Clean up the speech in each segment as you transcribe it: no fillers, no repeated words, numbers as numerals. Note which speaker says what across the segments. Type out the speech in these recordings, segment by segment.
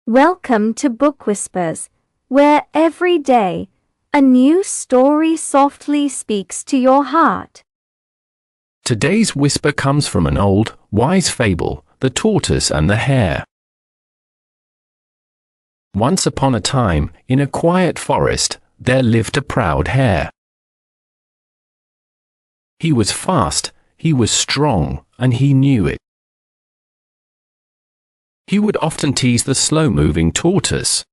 Speaker 1: Welcome to Book Whispers, where every day a new story softly speaks to your heart.
Speaker 2: Today's whisper comes from an old, wise fable, The Tortoise and the Hare. Once upon a time, in a quiet forest, there lived a proud hare. He was fast, he was strong, and he knew it. He would often tease the slow-moving tortoise.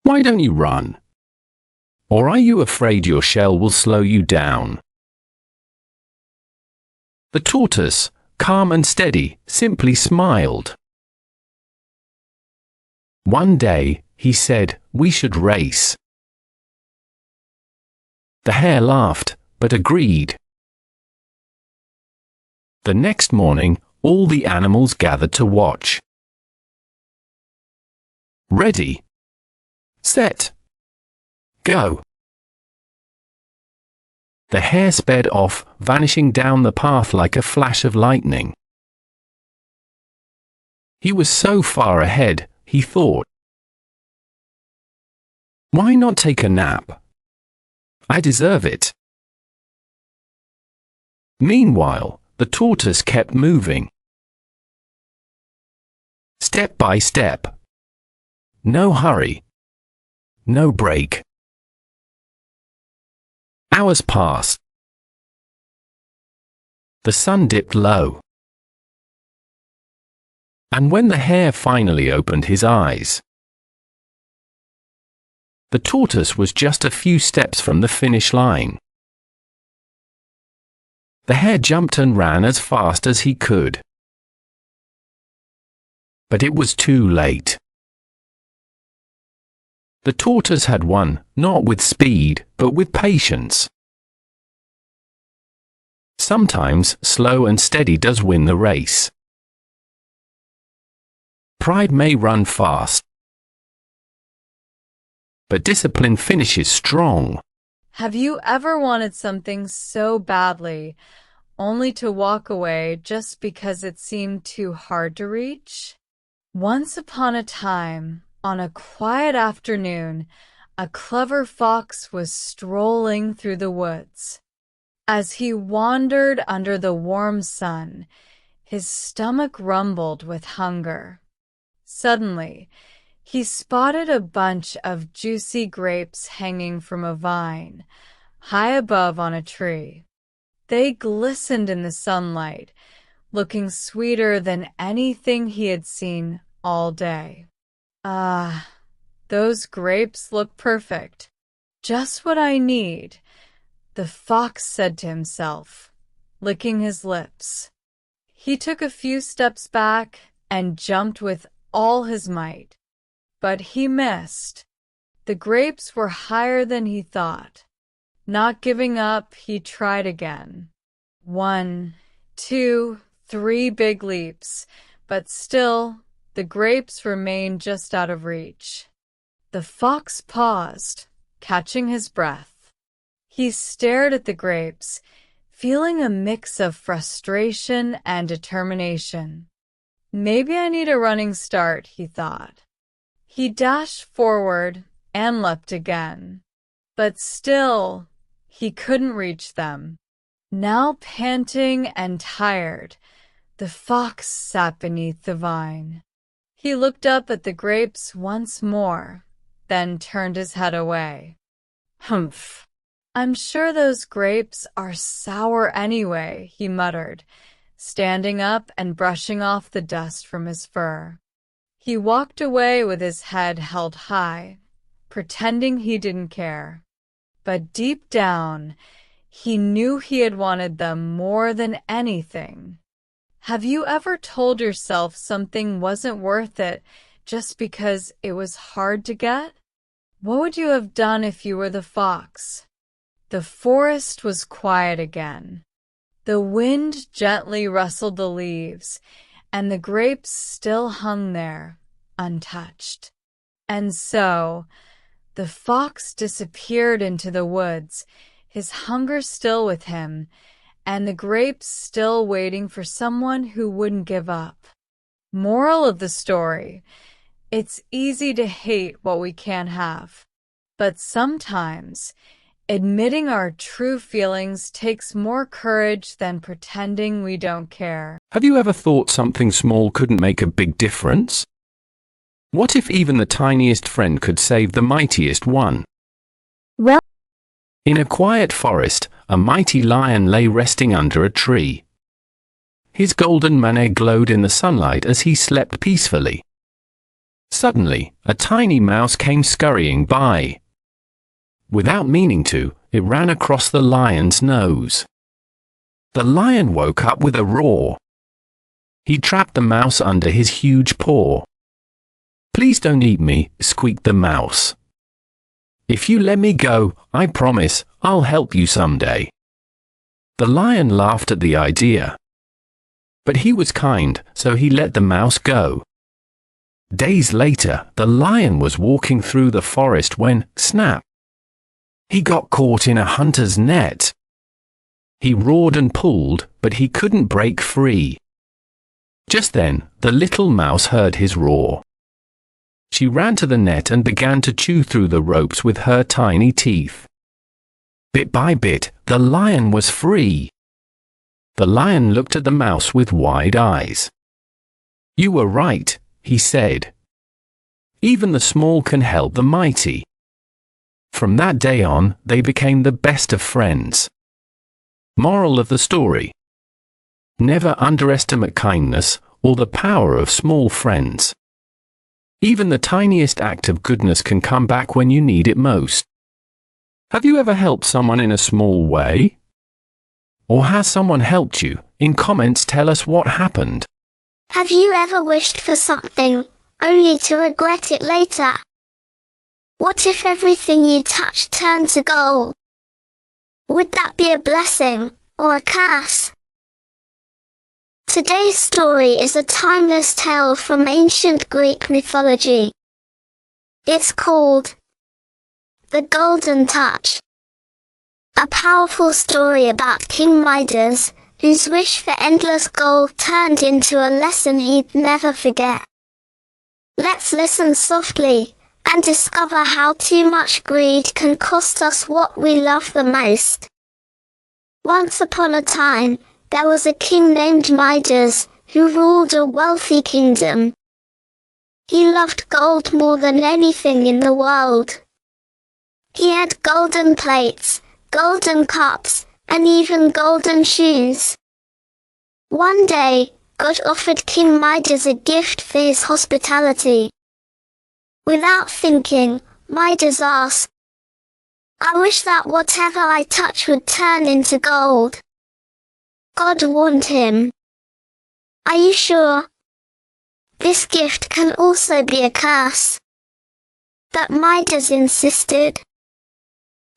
Speaker 2: "Why don't you run? Or are you afraid your shell will slow you down?" The tortoise, calm and steady, simply smiled. One day, he said, "We should race." The hare laughed, but agreed. The next morning, all the animals gathered to watch. Ready, set, go. The hare sped off, vanishing down the path like a flash of lightning. He was so far ahead, he thought, "Why not take a nap? I deserve it." Meanwhile, the tortoise kept moving. Step by step. No hurry. No break. Hours passed. The sun dipped low. And when the hare finally opened his eyes, the tortoise was just a few steps from the finish line. The hare jumped and ran as fast as he could. But it was too late. The tortoise had won, not with speed, but with patience. Sometimes slow and steady does win the race. Pride may run fast, but discipline finishes strong.
Speaker 3: Have you ever wanted something so badly, only to walk away just because it seemed too hard to reach? Once upon a time, on a quiet afternoon, a clever fox was strolling through the woods. As he wandered under the warm sun, his stomach rumbled with hunger. Suddenly, he spotted a bunch of juicy grapes hanging from a vine, high above on a tree. They glistened in the sunlight, looking sweeter than anything he had seen all day. "Ah, those grapes look perfect. Just what I need," the fox said to himself, licking his lips. He took a few steps back and jumped with all his might. But he missed. The grapes were higher than he thought. Not giving up, he tried again. 1, 2, 3 big leaps, but still, the grapes remained just out of reach. The fox paused, catching his breath. He stared at the grapes, feeling a mix of frustration and determination. "Maybe I need a running start," he thought. He dashed forward and leapt again. But still, he couldn't reach them. Now panting and tired, the fox sat beneath the vine. He looked up at the grapes once more, then turned his head away. "Humph! I'm sure those grapes are sour anyway," he muttered, standing up and brushing off the dust from his fur. He walked away with his head held high, pretending he didn't care. But deep down, he knew he had wanted them more than anything. Have you ever told yourself something wasn't worth it just because it was hard to get? What would you have done if you were the fox? The forest was quiet again. The wind gently rustled the leaves, and the grapes still hung there, untouched. And so, the fox disappeared into the woods, his hunger still with him, and the grapes still waiting for someone who wouldn't give up. Moral of the story: it's easy to hate what we can't have, but sometimes admitting our true feelings takes more courage than pretending we don't care.
Speaker 2: Have you ever thought something small couldn't make a big difference? What if even the tiniest friend could save the mightiest one?
Speaker 1: Well,
Speaker 2: In a quiet forest, a mighty lion lay resting under a tree. His golden mane glowed in the sunlight as he slept peacefully. Suddenly, a tiny mouse came scurrying by. Without meaning to, it ran across the lion's nose. The lion woke up with a roar. He trapped the mouse under his huge paw. "Please don't eat me," squeaked the mouse. "If you let me go, I promise I'll help you someday." The lion laughed at the idea. But he was kind, so he let the mouse go. Days later, the lion was walking through the forest when, snap! He got caught in a hunter's net. He roared and pulled, but he couldn't break free. Just then, the little mouse heard his roar. She ran to the net and began to chew through the ropes with her tiny teeth. Bit by bit, the lion was free. The lion looked at the mouse with wide eyes. "You were right," he said. "Even the small can help the mighty." From that day on, they became the best of friends. Moral of the story: never underestimate kindness or the power of small friends. Even the tiniest act of goodness can come back when you need it most. Have you ever helped someone in a small way? Or has someone helped you? In comments, tell us what happened.
Speaker 4: Have you ever wished for something, only to regret it later? What if everything you touched turned to gold? Would that be a blessing, or a curse? Today's story is a timeless tale from ancient Greek mythology. It's called The Golden Touch. A powerful story about King Midas, whose wish for endless gold turned into a lesson he'd never forget. Let's listen softly and discover how too much greed can cost us what we love the most. Once upon a time, there was a king named Midas, who ruled a wealthy kingdom. He loved gold more than anything in the world. He had golden plates, golden cups, and even golden shoes. One day, God offered King Midas a gift for his hospitality. Without thinking, Midas asked, "I wish that whatever I touch would turn into gold." God warned him, "Are you sure? This gift can also be a curse." But Midas insisted.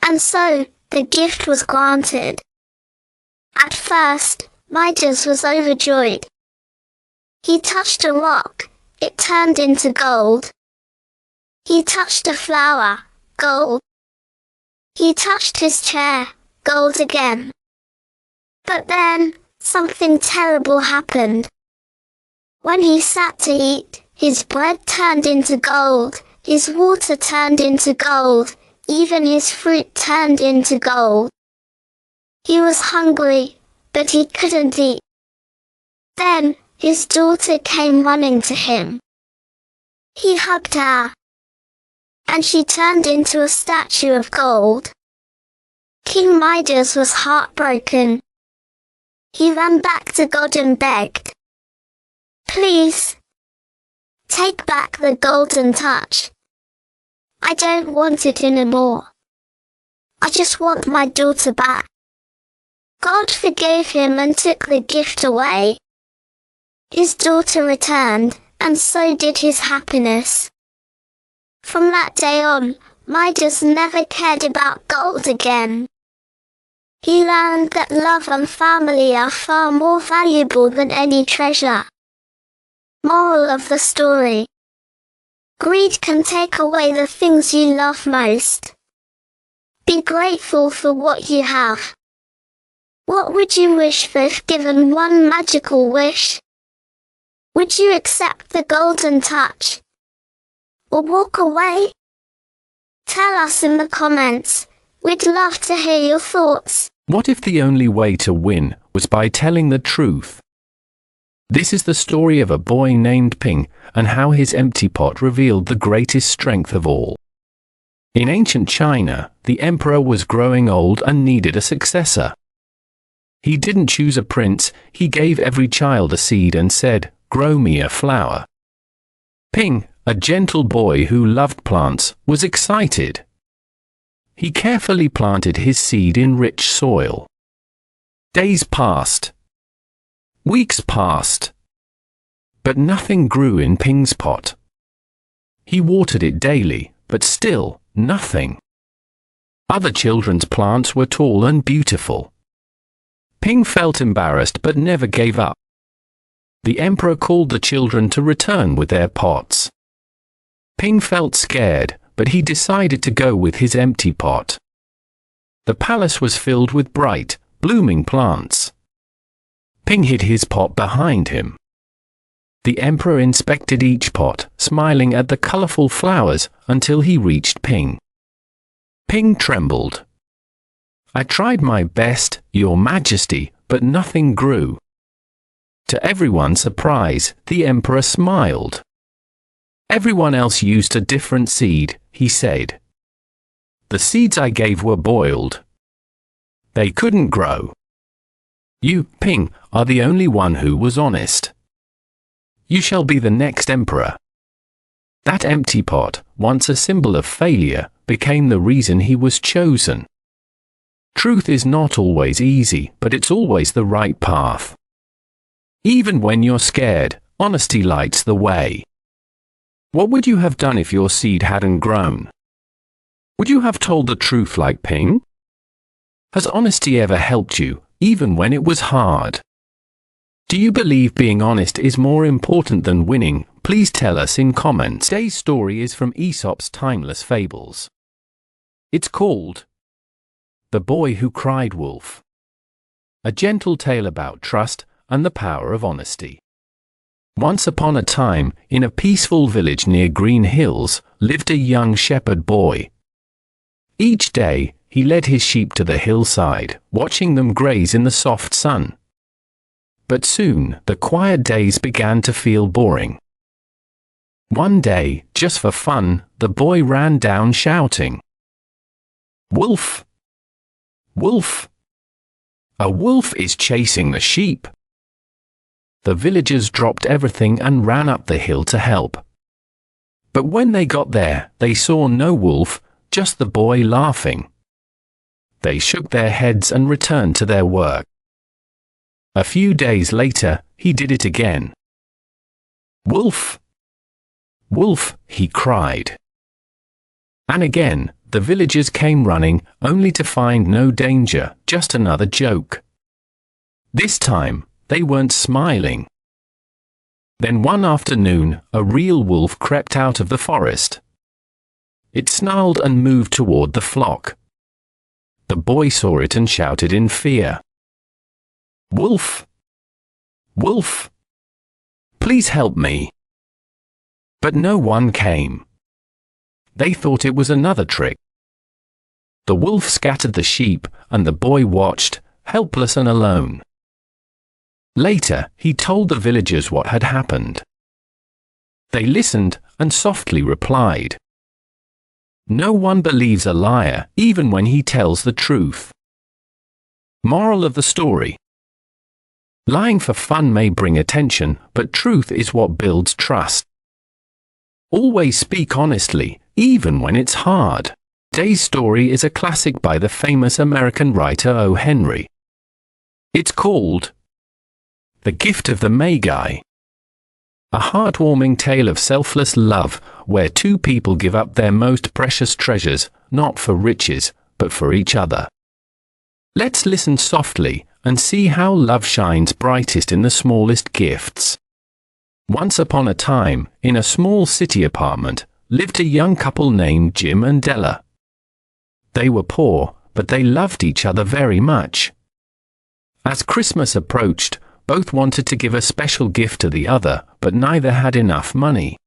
Speaker 4: And so, the gift was granted. At first, Midas was overjoyed. He touched a rock, it turned into gold. He touched a flower, gold. He touched his chair, gold again. But then, something terrible happened. When he sat to eat, his bread turned into gold, his water turned into gold, even his fruit turned into gold. He was hungry, but he couldn't eat. Then, his daughter came running to him. He hugged her, and she turned into a statue of gold. King Midas was heartbroken. He ran back to God and begged, "Please, take back the golden touch. I don't want it anymore. I just want my daughter back." God forgave him and took the gift away. His daughter returned, and so did his happiness. From that day on, Midas never cared about gold again. He learned that love and family are far more valuable than any treasure. Moral of the story: greed can take away the things you love most. Be grateful for what you have. What would you wish for if given one magical wish? Would you accept the golden touch? Or walk away? Tell us in the comments. We'd love to hear your thoughts.
Speaker 2: What if the only way to win was by telling the truth? This is the story of a boy named Ping and how his empty pot revealed the greatest strength of all. In ancient China, the emperor was growing old and needed a successor. He didn't choose a prince, he gave every child a seed and said, "Grow me a flower." Ping, a gentle boy who loved plants, was excited. He carefully planted his seed in rich soil. Days passed. Weeks passed. But nothing grew in Ping's pot. He watered it daily, but still, nothing. Other children's plants were tall and beautiful. Ping felt embarrassed but never gave up. The emperor called the children to return with their pots. Ping felt scared, but he decided to go with his empty pot. The palace was filled with bright, blooming plants. Ping hid his pot behind him. The emperor inspected each pot, smiling at the colorful flowers, until he reached Ping. Ping trembled. "I tried my best, Your Majesty, but nothing grew." To everyone's surprise, the emperor smiled. "Everyone else used a different seed," he said. "The seeds I gave were boiled. They couldn't grow. You, Ping, are the only one who was honest. You shall be the next emperor." That empty pot, once a symbol of failure, became the reason he was chosen. Truth is not always easy, but it's always the right path. Even when you're scared, honesty lights the way. What would you have done if your seed hadn't grown? Would you have told the truth like Ping? Has honesty ever helped you, even when it was hard? Do you believe being honest is more important than winning? Please tell us in comments. Today's story is from Aesop's Timeless Fables. It's called The Boy Who Cried Wolf. A gentle tale about trust and the power of honesty. Once upon a time, in a peaceful village near Green Hills, lived a young shepherd boy. Each day, he led his sheep to the hillside, watching them graze in the soft sun. But soon, the quiet days began to feel boring. One day, just for fun, the boy ran down shouting, "Wolf! Wolf! A wolf is chasing the sheep!" The villagers dropped everything and ran up the hill to help. But when they got there, they saw no wolf, just the boy laughing. They shook their heads and returned to their work. A few days later, he did it again. "Wolf! Wolf!" he cried. And again, the villagers came running, only to find no danger, just another joke. This time, they weren't smiling. Then one afternoon, a real wolf crept out of the forest. It snarled and moved toward the flock. The boy saw it and shouted in fear, "Wolf! Wolf! Please help me!" But no one came. They thought it was another trick. The wolf scattered the sheep, and the boy watched, helpless and alone. Later, he told the villagers what had happened. They listened and softly replied, "No one believes a liar, even when he tells the truth." Moral of the story: lying for fun may bring attention, but truth is what builds trust. Always speak honestly, even when it's hard. Today's story is a classic by the famous American writer O. Henry. It's called The Gift of the Magi. A heartwarming tale of selfless love, where two people give up their most precious treasures, not for riches, but for each other. Let's listen softly and see how love shines brightest in the smallest gifts. Once upon a time, in a small city apartment, lived a young couple named Jim and Della. They were poor, but they loved each other very much. As Christmas approached, Both wanted to give a special gift to the other, but neither had enough money.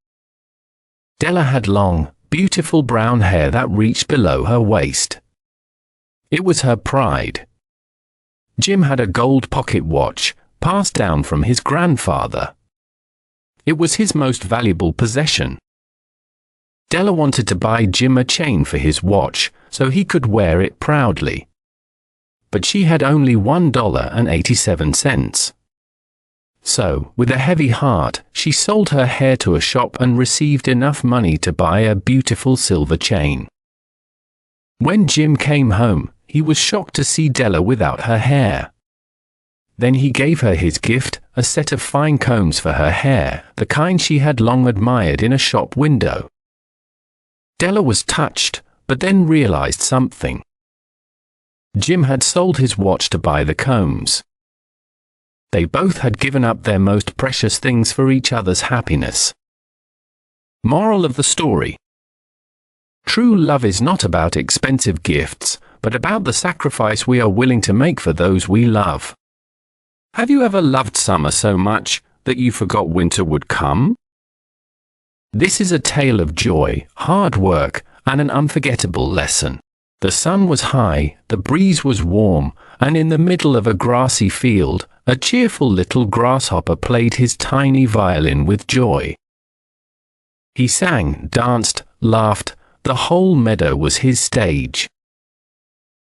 Speaker 2: Della had long, beautiful brown hair that reached below her waist. It was her pride. Jim had a gold pocket watch, passed down from his grandfather. It was his most valuable possession. Della wanted to buy Jim a chain for his watch, so he could wear it proudly. But she had only $1.87. So, with a heavy heart, she sold her hair to a shop and received enough money to buy a beautiful silver chain. When Jim came home, he was shocked to see Della without her hair. Then he gave her his gift, a set of fine combs for her hair, the kind she had long admired in a shop window. Della was touched, but then realized something. Jim had sold his watch to buy the combs. They both had given up their most precious things for each other's happiness. Moral of the story: true love is not about expensive gifts, but about the sacrifice we are willing to make for those we love. Have you ever loved summer so much that you forgot winter would come? This is a tale of joy, hard work, and an unforgettable lesson. The sun was high, the breeze was warm, and in the middle of a grassy field, a cheerful little grasshopper played his tiny violin with joy. He sang, danced, laughed. The whole meadow was his stage.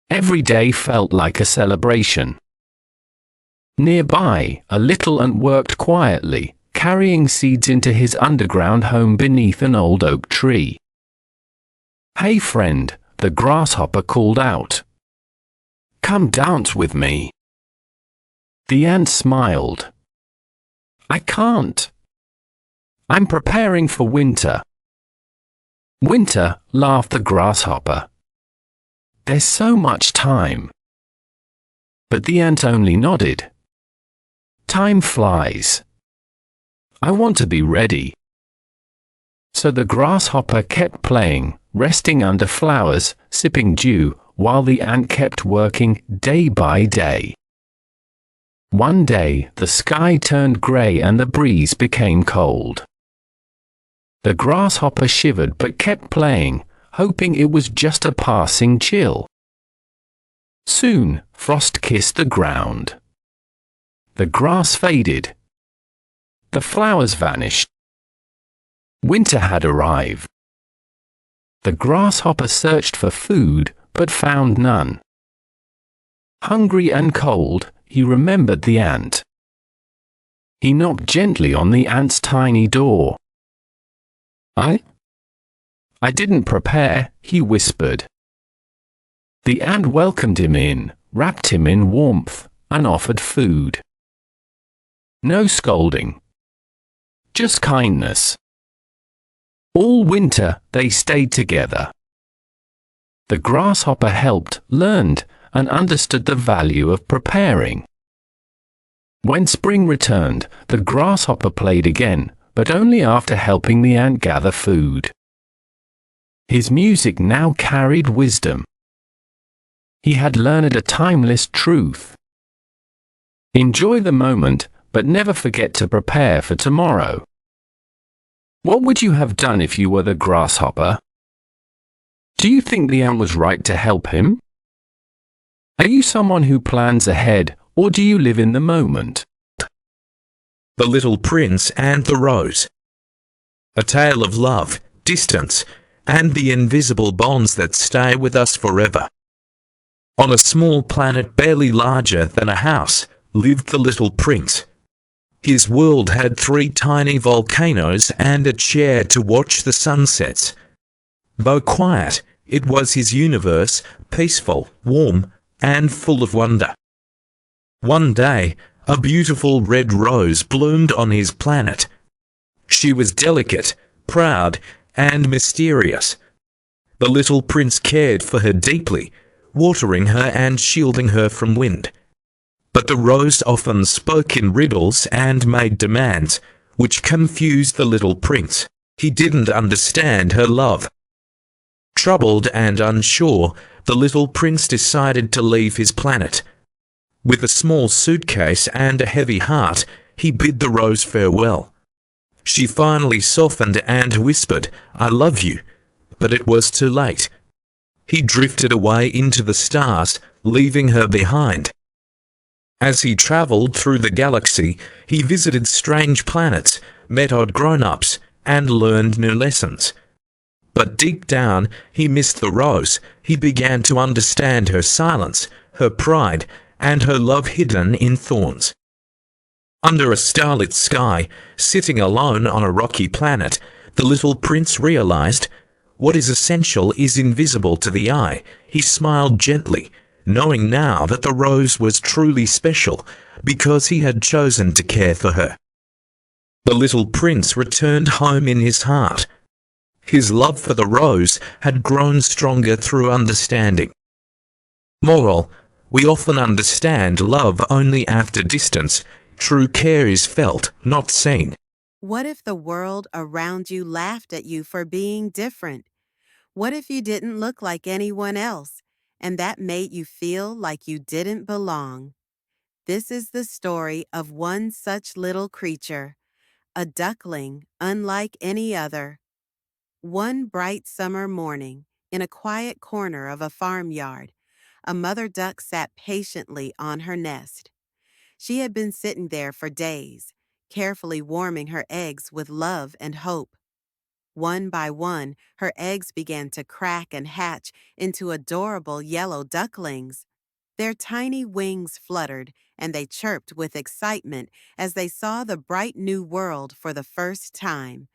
Speaker 2: Every day felt like a celebration. Nearby, a little ant worked quietly, carrying seeds into his underground home beneath an old oak tree. "Hey friend," the grasshopper called out. "Come dance with me." The ant smiled. "I can't. I'm preparing for winter." "Winter," laughed the grasshopper. "There's so much time." But the ant only nodded. "Time flies. I want to be ready." So the grasshopper kept playing, resting under flowers, sipping dew, while the ant kept working day by day. One day, the sky turned grey and the breeze became cold. The grasshopper shivered but kept playing, hoping it was just a passing chill. Soon, frost kissed the ground. The grass faded. The flowers vanished. Winter had arrived. The grasshopper searched for food, but found none. Hungry and cold, he remembered the ant. He knocked gently on the ant's tiny door. I didn't prepare," he whispered. The ant welcomed him in, wrapped him in warmth, and offered food. No scolding. Just kindness. All winter, they stayed together. The grasshopper helped, learned, and understood the value of preparing. When spring returned, the grasshopper played again, but only after helping the ant gather food. His music now carried wisdom. He had learned a timeless truth. Enjoy the moment, but never forget to prepare for tomorrow. What would you have done if you were the grasshopper? Do you think the ant was right to help him? Are you someone who plans ahead, or do you live in the moment?
Speaker 5: The Little Prince and the Rose. A tale of love, distance, and the invisible bonds that stay with us forever. On a small planet barely larger than a house, lived the little prince. His world had 3 tiny volcanoes and a chair to watch the sunsets. Though quiet, it was his universe, peaceful, warm, and full of wonder. One day, a beautiful red rose bloomed on his planet. She was delicate, proud, and mysterious. The little prince cared for her deeply, watering her and shielding her from wind. But the rose often spoke in riddles and made demands, which confused the little prince. He didn't understand her love. Troubled and unsure, the little prince decided to leave his planet. With a small suitcase and a heavy heart, he bid the rose farewell. She finally softened and whispered, "I love you," but it was too late. He drifted away into the stars, leaving her behind. As he traveled through the galaxy, he visited strange planets, met odd grown-ups, and learned new lessons. But deep down, he missed the rose. He began to understand her silence, her pride, and her love hidden in thorns. Under a starlit sky, sitting alone on a rocky planet, the little prince realized, what is essential is invisible to the eye. He smiled gently, knowing now that the rose was truly special, because he had chosen to care for her. The little prince returned home in his heart. His love for the rose had grown stronger through understanding. Moral: we often understand love only after distance. True care is felt, not seen.
Speaker 6: What if the world around you laughed at you for being different? What if you didn't look like anyone else, and that made you feel like you didn't belong? This is the story of one such little creature, a duckling unlike any other. One bright summer morning, in a quiet corner of a farmyard, a mother duck sat patiently on her nest. She had been sitting there for days, carefully warming her eggs with love and hope. One by one, her eggs began to crack and hatch into adorable yellow ducklings. Their tiny wings fluttered, and they chirped with excitement as they saw the bright new world for the first time.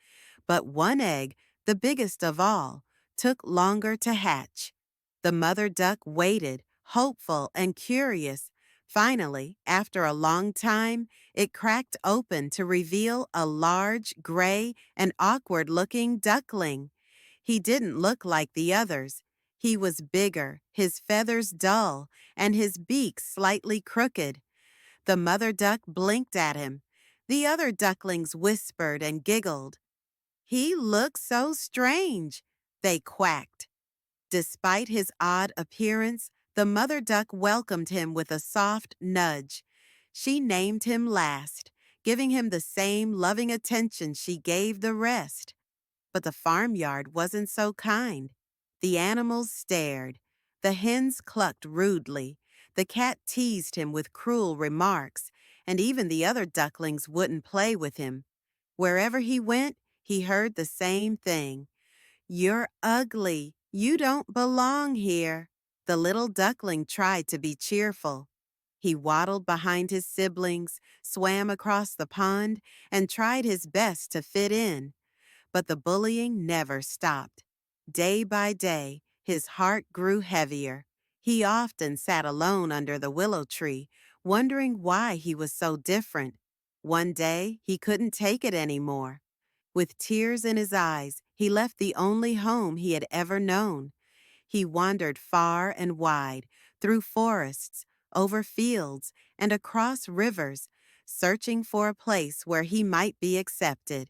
Speaker 6: But one egg, the biggest of all, took longer to hatch. The mother duck waited, hopeful and curious. Finally, after a long time, it cracked open to reveal a large, gray, and awkward-looking duckling. He didn't look like the others. He was bigger, his feathers dull, and his beak slightly crooked. The mother duck blinked at him. The other ducklings whispered and giggled. "He looks so strange," they quacked. Despite his odd appearance, the mother duck welcomed him with a soft nudge. She named him last, giving him the same loving attention she gave the rest. But the farmyard wasn't so kind. The animals stared. The hens clucked rudely. The cat teased him with cruel remarks, and even the other ducklings wouldn't play with him. Wherever he went, he heard the same thing. "You're ugly. You don't belong here." The little duckling tried to be cheerful. He waddled behind his siblings, swam across the pond, and tried his best to fit in. But the bullying never stopped. Day by day, his heart grew heavier. He often sat alone under the willow tree, wondering why he was so different. One day, he couldn't take it anymore. With tears in his eyes, he left the only home he had ever known. He wandered far and wide, through forests, over fields, and across rivers, searching for a place where he might be accepted.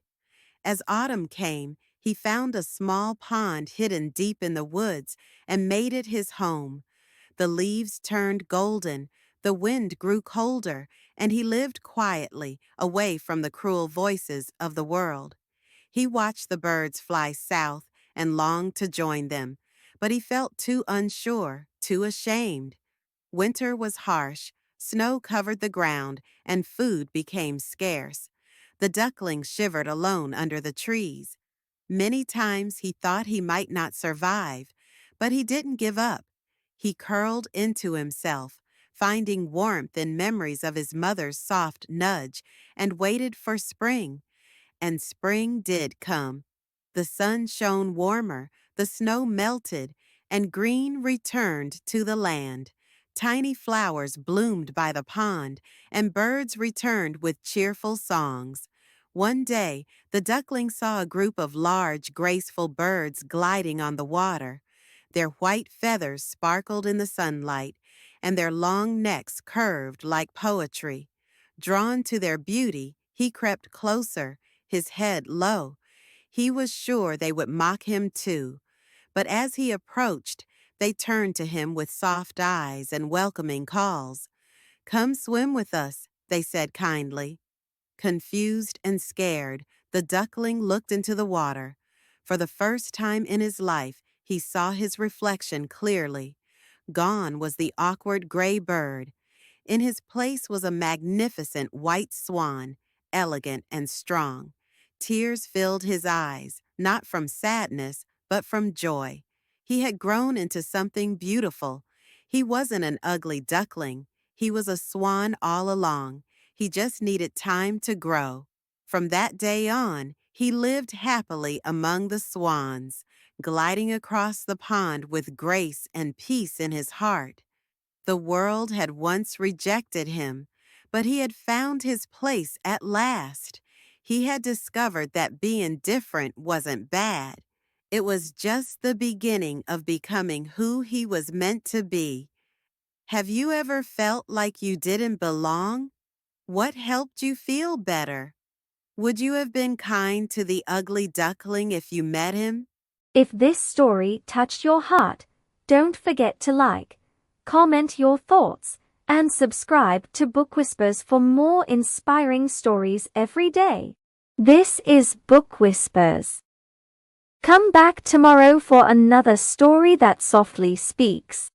Speaker 6: As autumn came, he found a small pond hidden deep in the woods and made it his home. The leaves turned golden, the wind grew colder, and he lived quietly, away from the cruel voices of the world. He watched the birds fly south and longed to join them, but he felt too unsure, too ashamed. Winter was harsh, snow covered the ground, and food became scarce. The duckling shivered alone under the trees. Many times he thought he might not survive, but he didn't give up. He curled into himself, finding warmth in memories of his mother's soft nudge, and waited for spring. And spring did come. The sun shone warmer, the snow melted, and green returned to the land. Tiny flowers bloomed by the pond, and birds returned with cheerful songs. One day, the duckling saw a group of large, graceful birds gliding on the water. Their white feathers sparkled in the sunlight, and their long necks curved like poetry. Drawn to their beauty, he crept closer, his head low. He was sure they would mock him too. But as he approached, they turned to him with soft eyes and welcoming calls. "Come swim with us," they said kindly. Confused and scared, the duckling looked into the water. For the first time in his life, he saw his reflection clearly. Gone was the awkward gray bird. In his place was a magnificent white swan, elegant and strong. Tears filled his eyes, not from sadness, but from joy. He had grown into something beautiful. He wasn't an ugly duckling. He was a swan all along. He just needed time to grow. From that day on, he lived happily among the swans, gliding across the pond with grace and peace in his heart. The world had once rejected him, but he had found his place at last. He had discovered that being different wasn't bad. It was just the beginning of becoming who he was meant to be. Have you ever felt like you didn't belong? What helped you feel better? Would you have been kind to the ugly duckling if you met him?
Speaker 1: If this story touched your heart, don't forget to like, comment your thoughts, and subscribe to Book Whispers for more inspiring stories every day. This is Book Whispers. Come back tomorrow for another story that softly speaks.